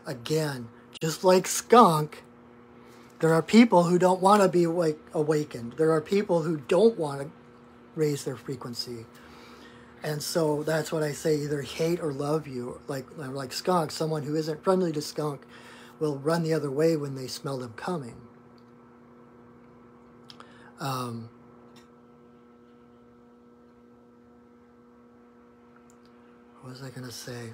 Speaker 1: Again, just like skunk, there are people who don't want to be awakened. There are people who don't want to raise their frequency. And so that's what I say, either hate or love you. Like skunk, someone who isn't friendly to skunk will run the other way when they smell them coming. What was I going to say?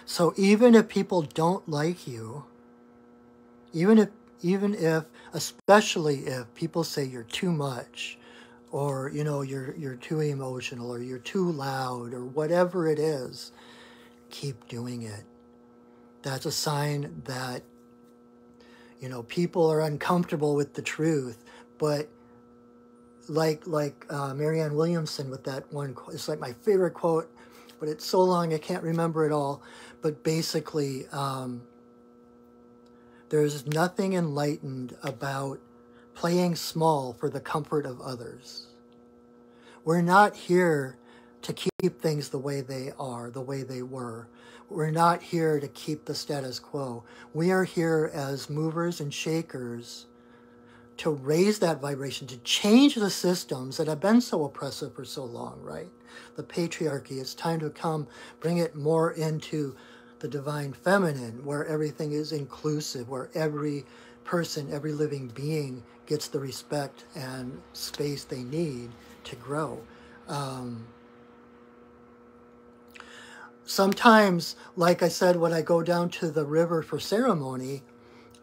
Speaker 1: So even if people don't like you, even if, especially if people say you're too much, or you're too emotional, or you're too loud, or whatever it is, keep doing it. That's a sign that people are uncomfortable with the truth. But like Marianne Williamson with that one quote, it's like my favorite quote, but it's so long I can't remember it all. But basically, there's nothing enlightened about playing small for the comfort of others. We're not here to keep things the way they are, the way they were. We're not here to keep the status quo. We are here as movers and shakers to raise that vibration, to change the systems that have been so oppressive for so long, right? The patriarchy, it's time to bring it more into the divine feminine, where everything is inclusive, where every person, every living being gets the respect and space they need to grow. Sometimes, like I said, when I go down to the river for ceremony,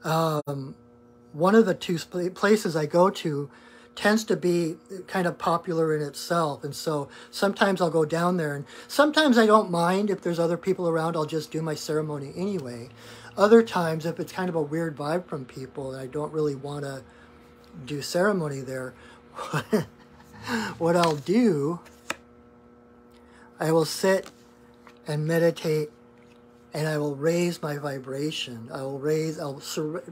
Speaker 1: one of the two places I go to tends to be kind of popular in itself. And so sometimes I'll go down there, and sometimes I don't mind if there's other people around. I'll just do my ceremony anyway. Other times, if it's kind of a weird vibe from people and I don't really want to do ceremony there, what I'll do, I will sit and meditate, and I will raise my vibration.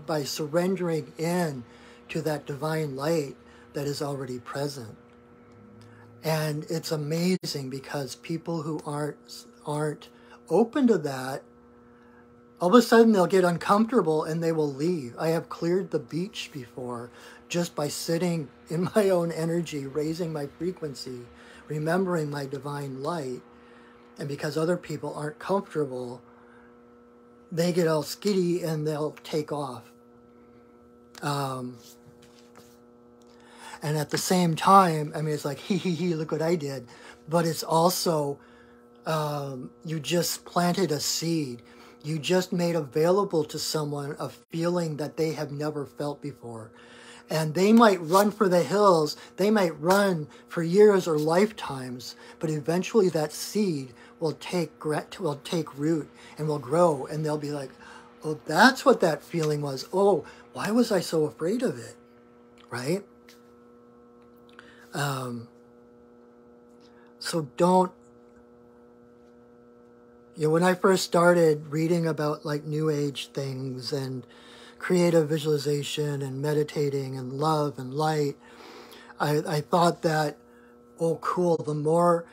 Speaker 1: By surrendering in to that divine light that is already present. And it's amazing, because people who aren't open to that, all of a sudden they'll get uncomfortable and they will leave. I have cleared the beach before just by sitting in my own energy, raising my frequency, remembering my divine light. And because other people aren't comfortable, they get all skitty and they'll take off. And at the same time, I mean, it's like, hee, look what I did. But it's also, you just planted a seed. You just made available to someone a feeling that they have never felt before. And they might run for the hills. They might run for years or lifetimes. But eventually that seed will take root and will grow. And they'll be like, oh, that's what that feeling was. Oh, why was I so afraid of it? Right? So don't, when I first started reading about like New Age things and creative visualization and meditating and love and light, I thought that, oh, cool, the more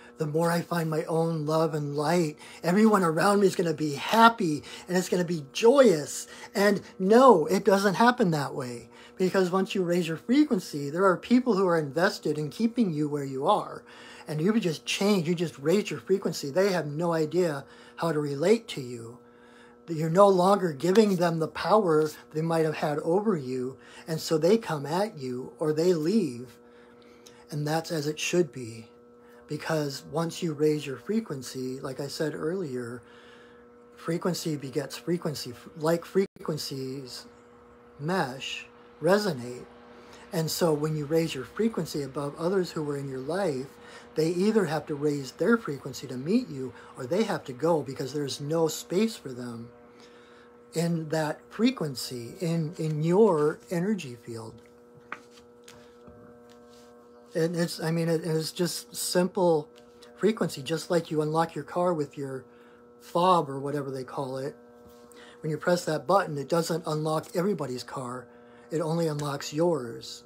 Speaker 1: I find my own love and light, everyone around me is going to be happy and it's going to be joyous. And no, it doesn't happen that way. Because once you raise your frequency, there are people who are invested in keeping you where you are. And you just change, you just raise your frequency. They have no idea how to relate to you. You're no longer giving them the power they might have had over you. And so they come at you or they leave. And that's as it should be. Because once you raise your frequency, like I said earlier, frequency begets frequency. Like frequencies mesh, resonate. And so when you raise your frequency above others who were in your life, they either have to raise their frequency to meet you or they have to go because there's no space for them in that frequency, in your energy field. And it's, I mean, it is just simple frequency, just like you unlock your car with your fob or whatever they call it. When you press that button, it doesn't unlock everybody's car. It only unlocks yours.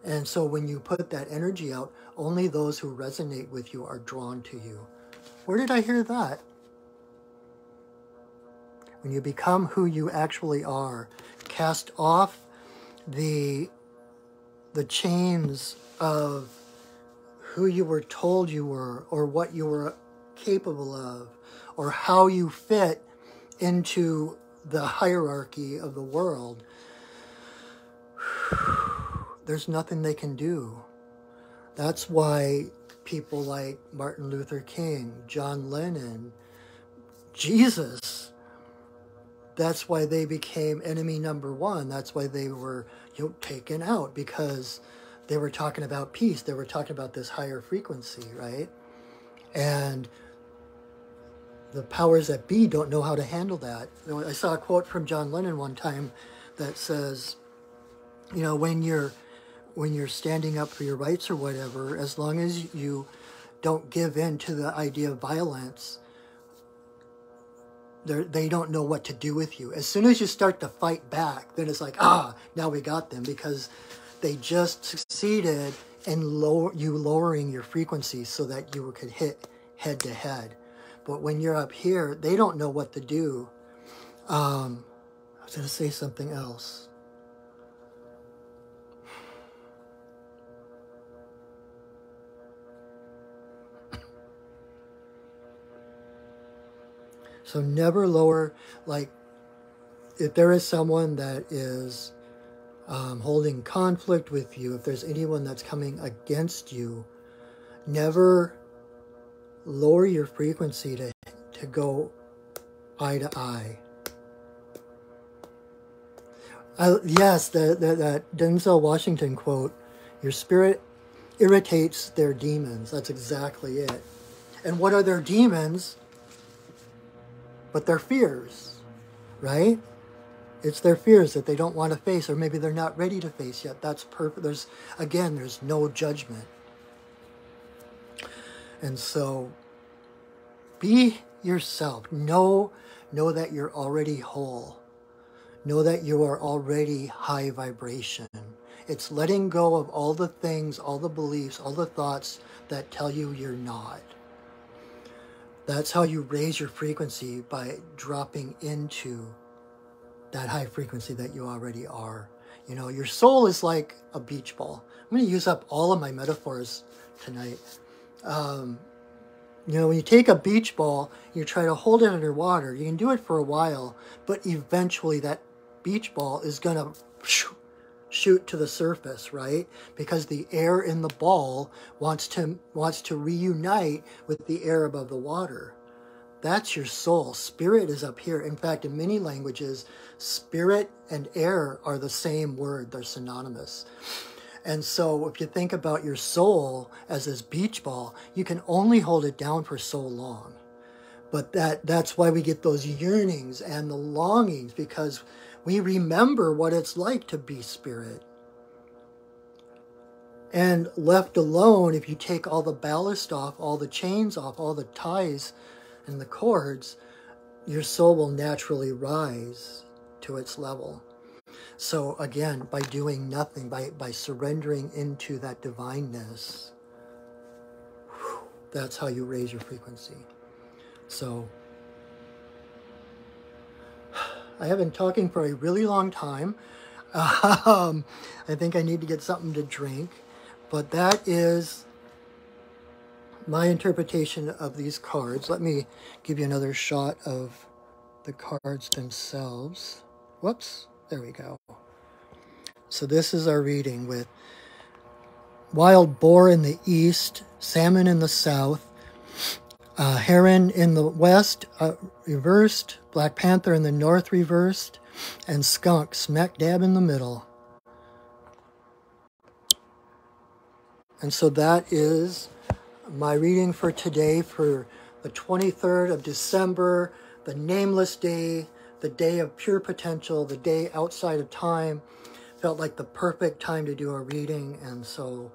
Speaker 1: And so when you put that energy out, only those who resonate with you are drawn to you. Where did I hear that? When you become who you actually are, cast off the chains of who you were told you were or what you were capable of or how you fit into the hierarchy of the world. There's nothing they can do. That's why people like Martin Luther King, John Lennon, Jesus, that's why they became enemy number one. That's why they were, taken out, because they were talking about peace. They were talking about this higher frequency, right? And the powers that be don't know how to handle that. I saw a quote from John Lennon one time that says, when you're standing up for your rights or whatever, as long as you don't give in to the idea of violence, they don't know what to do with you. As soon as you start to fight back, then it's like, now we got them, because they just succeeded in lowering your frequency so that you could hit head to head. But when you're up here, they don't know what to do. I was going to say something else. So never lower, like, if there is someone that is holding conflict with you, if there's anyone that's coming against you, never lower your frequency to go eye to eye. Yes, that Denzel Washington quote, your spirit irritates their demons. That's exactly it. And what are their demons? But their fears, right? It's their fears that they don't want to face, or maybe they're not ready to face yet. That's perfect. There's no judgment. And so be yourself. Know that you're already whole. Know that you are already high vibration. It's letting go of all the things, all the beliefs, all the thoughts that tell you you're not. That's how you raise your frequency, by dropping into that high frequency that you already are. Your soul is like a beach ball. I'm going to use up all of my metaphors tonight. When you take a beach ball, you try to hold it underwater. You can do it for a while, but eventually that beach ball is going to shoot to the surface, right? Because the air in the ball wants to reunite with the air above the water. That's your soul. Spirit is up here. In fact, in many languages, spirit and air are the same word. They're synonymous. And so if you think about your soul as this beach ball, you can only hold it down for so long. But that's why we get those yearnings and the longings, because we remember what it's like to be spirit. And left alone, if you take all the ballast off, all the chains off, all the ties and the cords, your soul will naturally rise. to its level. So again, by doing nothing, by surrendering into that divineness, that's how you raise your frequency. So I have been talking for a really long time. I think I need to get something to drink. But that is my interpretation of these cards. Let me give you another shot of the cards themselves. Whoops, there we go. So this is our reading with wild boar in the east, salmon in the south, heron in the west, reversed, black panther in the north, reversed, and skunk smack dab in the middle. And so that is my reading for today, for the 23rd of December, the nameless day, the day of pure potential, the day outside of time. Felt like the perfect time to do a reading. And so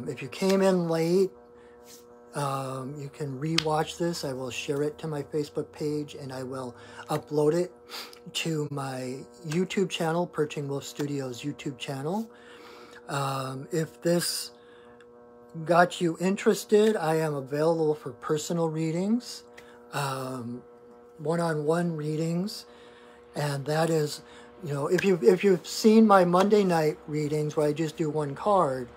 Speaker 1: if you came in late, you can rewatch this. I will share it to my Facebook page, and I will upload it to my YouTube channel, Perching Wolf Studios YouTube channel. If this got you interested, I am available for personal readings, one-on-one readings, and that is, you know, if you've seen my Monday night readings where I just do one card,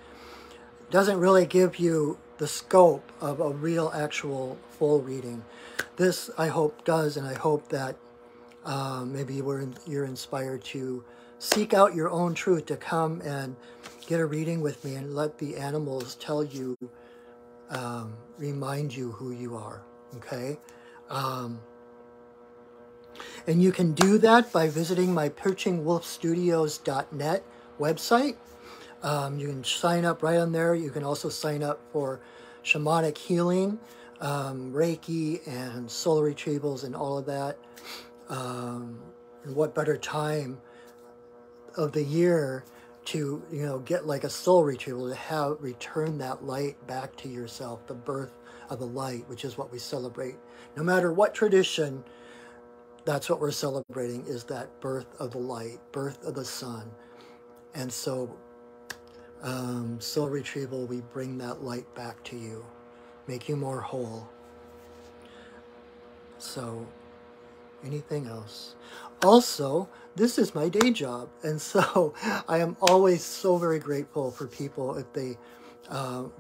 Speaker 1: it doesn't really give you the scope of a real, actual, full reading. This, I hope, does, and I hope that maybe you're inspired to seek out your own truth, to come and get a reading with me and let the animals tell you, remind you who you are, okay? And you can do that by visiting my perchingwolfstudios.net website. You can sign up right on there. You can also sign up for shamanic healing, Reiki, and solar retrievals, and all of that. And what better time of the year to, you know, get like a soul retrieval, to return that light back to yourself, the birth of the light, which is what we celebrate. No matter what tradition, that's what we're celebrating, is that birth of the light, birth of the sun. And so soul retrieval, we bring that light back to you, make you more whole. So anything else? Also, this is my day job, and so I am always so very grateful for people if they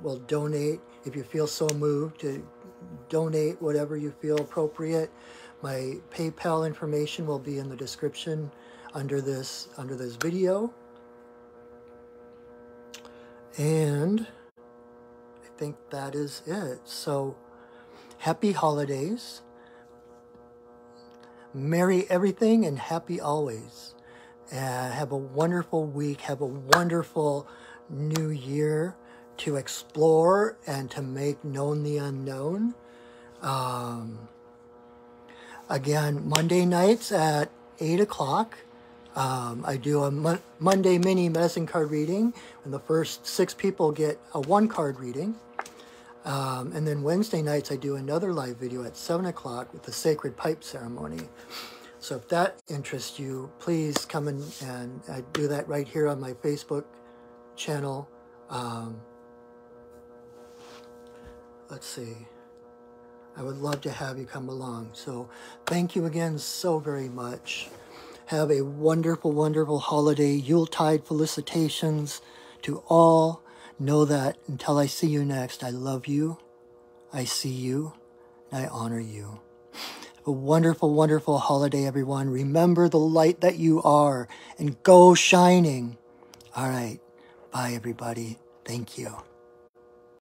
Speaker 1: will donate, if you feel so moved to donate whatever you feel appropriate. My PayPal information will be in the description under this video. And I think that is it. So happy holidays. Merry everything and happy always. And have a wonderful week. Have a wonderful new year to explore and to make known the unknown. Again, Monday nights at 8 o'clock. I do a Monday mini medicine card reading, and the first 6 people get a 1-card reading. And then Wednesday nights I do another live video at 7 o'clock with the Sacred Pipe Ceremony. So if that interests you, please come in, and I do that right here on my Facebook channel. Let's see. I would love to have you come along. So thank you again so very much. Have a wonderful, wonderful holiday. Yuletide felicitations to all. Know that until I see you next, I love you, I see you, and I honor you. Have a wonderful, wonderful holiday, everyone. Remember the light that you are, and go shining. All right. Bye, everybody. Thank you.